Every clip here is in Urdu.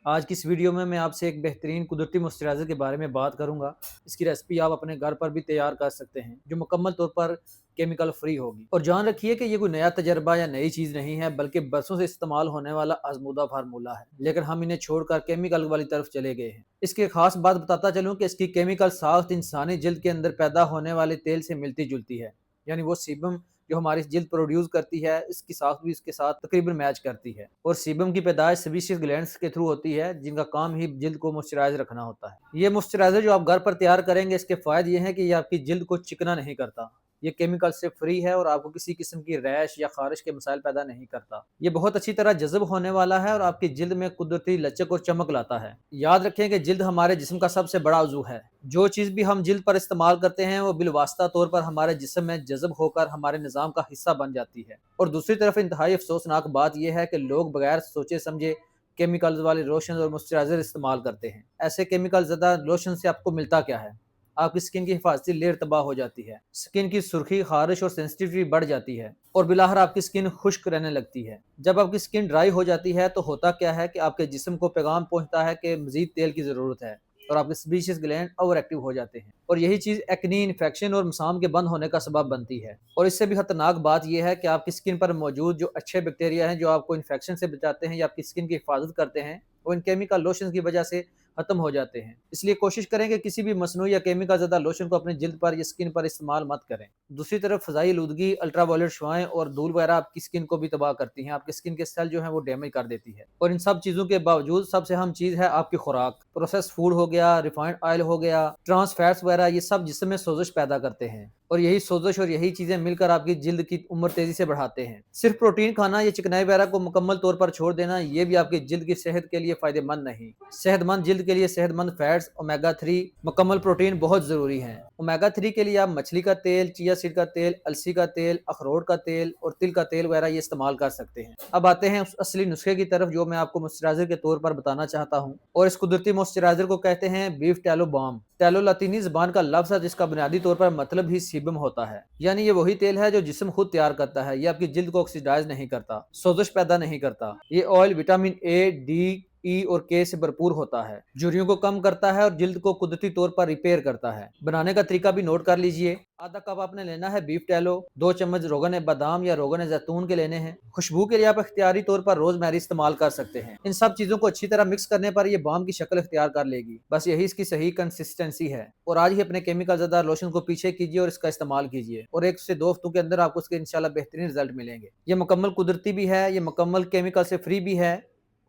آج کی اس ویڈیو میں آپ سے ایک بہترین قدرتی موئسچرائزر کے بارے میں بات کروں گا۔ اس کی ریسپی آپ اپنے گھر پر بھی تیار کر سکتے ہیں، جو مکمل طور پر کیمیکل فری ہوگی۔ اور جان رکھیے کہ یہ کوئی نیا تجربہ یا نئی چیز نہیں ہے، بلکہ برسوں سے استعمال ہونے والا آزمودہ فارمولہ ہے، لیکن ہم انہیں چھوڑ کر کیمیکل والی طرف چلے گئے ہیں۔ اس کی ایک خاص بات بتاتا چلوں کہ اس کی کیمیکل ساخت انسانی جلد کے اندر پیدا ہونے والے تیل سے ملتی جلتی ہے، یعنی وہ سیبم جو ہماری جلد پروڈیوس کرتی ہے، اس کی ساخت بھی اس کے ساتھ تقریباً میچ کرتی ہے۔ اور سیبم کی پیدائش سیبیشیس گلینڈز کے تھرو ہوتی ہے، جن کا کام ہی جلد کو موئسچرائز رکھنا ہوتا ہے۔ یہ موئسچرائزر جو آپ گھر پر تیار کریں گے، اس کے فوائد یہ ہیں کہ یہ آپ کی جلد کو چکنا نہیں کرتا، یہ کیمیکل سے فری ہے اور آپ کو کسی قسم کی ریش یا خارش کے مسائل پیدا نہیں کرتا۔ یہ بہت اچھی طرح جذب ہونے والا ہے اور آپ کی جلد میں قدرتی لچک اور چمک لاتا ہے۔ یاد رکھیں کہ جلد ہمارے جسم کا سب سے بڑا عضو ہے۔ جو چیز بھی ہم جلد پر استعمال کرتے ہیں وہ بالواسطہ طور پر ہمارے جسم میں جذب ہو کر ہمارے نظام کا حصہ بن جاتی ہے۔ اور دوسری طرف انتہائی افسوسناک بات یہ ہے کہ لوگ بغیر سوچے سمجھے کیمیکلز والے لوشن اور موئسچرائزر استعمال کرتے ہیں۔ ایسے کیمیکل زدہ لوشن سے آپ کو ملتا کیا ہے؟ آپ کی سکن کی حفاظتی لیئر تباہ ہو جاتی ہے، سکن کی سرخی، خارش اور سینسٹیوٹی بڑھ جاتی ہے، اور بالآخر آپ کی سکن خشک رہنے لگتی ہے۔ جب آپ کی سکن ڈرائی ہو جاتی ہے تو ہوتا کیا ہے کہ آپ کے جسم کو پیغام پہنچتا ہے کہ مزید تیل کی ضرورت ہے، اور آپ کے سیبیشیس گلینڈ اوور ایکٹیو ہو جاتے ہیں، اور یہی چیز ایکنی، انفیکشن اور مسام کے بند ہونے کا سبب بنتی ہے۔ اور اس سے بھی خطرناک بات یہ ہے کہ آپ کی سکن پر موجود جو اچھے بیکٹیریا ہیں جو آپ کو انفیکشن سے بچاتے ہیں یا آپ کی سکن کی حفاظت کرتے ہیں، وہ ان کیمیکل لوشن کی وجہ سے ختم ہو جاتے ہیں۔ اس لیے کوشش کریں کہ کسی بھی مصنوعی یا کیمیکل زدہ لوشن کو اپنی جلد پر یا سکن پر استعمال مت کریں۔ دوسری طرف فضائی آلودگی، الٹرا وائلٹ شعاعیں اور دھول وغیرہ آپ کی سکن کو بھی تباہ کرتی ہیں، آپ کی سکن کے سیل جو ہیں وہ ڈیمیج کر دیتی ہے۔ اور ان سب چیزوں کے باوجود سب سے اہم چیز ہے آپ کی خوراک۔ پروسیس فوڈ ہو گیا، ریفائنڈ آئل ہو گیا، ٹرانس فیٹس وغیرہ، یہ سب جسم میں سوزش پیدا کرتے ہیں، اور یہی سوزش اور یہی چیزیں مل کر آپ کی جلد کی عمر تیزی سے بڑھاتے ہیں۔ صرف پروٹین کھانا یا چکنائی وغیرہ کو مکمل طور پر چھوڑ دینا یہ بھی آپ کی جلد کی صحت کے لیے فائدہ مند نہیں۔ صحت مند جلد کے لیے صحت مند فیٹس، اومیگا 3 مکمل پروٹین بہت ضروری ہیں۔ اومیگا 3 کے لیے آپ مچھلی کا تیل، چیا سیڈ کا تیل، السی کا تیل، اخروٹ کا تیل اور تل کا تیل وغیرہ یہ استعمال کر سکتے ہیں۔ اب آتے ہیں اس اصلی نسخے کی طرف جو میں آپ کو موئسچرائزر کے طور پر بتانا چاہتا ہوں، اور اس قدرتی موئسچرائزر کو کہتے ہیں بیف ٹیلو بام۔ ٹیلو لاطینی زبان کا لفظ ہے جس کا بنیادی طور پر مطلب ہی سیبم ہوتا ہے، یعنی یہ وہی تیل ہے جو جسم خود تیار کرتا ہے۔ یہ آپ کی جلد کو آکسیڈائز نہیں کرتا، سوزش پیدا نہیں کرتا۔ یہ آئل وٹامن اے، ڈی، ای اور کے سے بھرپور ہوتا ہے، جھریوں کو کم کرتا ہے اور جلد کو قدرتی طور پر ریپیئر کرتا ہے۔ بنانے کا طریقہ بھی نوٹ کر لیجئے۔ آدھا کپ آپ نے لینا ہے بیف ٹیلو، 2 چمچ روغن بادام یا روغن زیتون کے لینے ہیں۔ خوشبو کے لیے آپ اختیاری طور پر روز میری استعمال کر سکتے ہیں۔ ان سب چیزوں کو اچھی طرح مکس کرنے پر یہ بام کی شکل اختیار کر لے گی، بس یہی اس کی صحیح کنسسٹنسی ہے۔ اور آج ہی اپنے کیمیکل زدہ لوشن کو پیچھے کیجئے اور اس کا استعمال کیجئے، اور 1 سے 2 ہفتوں کے اندر آپ کو اس کے انشاءاللہ بہترین رزلٹ ملیں گے۔ یہ مکمل قدرتی بھی ہے، یہ مکمل کیمیکل سے فری بھی ہے،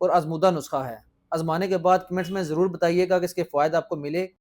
اور آزمودہ نسخہ ہے۔ آزمانے کے بعد کمنٹس میں ضرور بتائیے گا کہ اس کے فوائد آپ کو ملے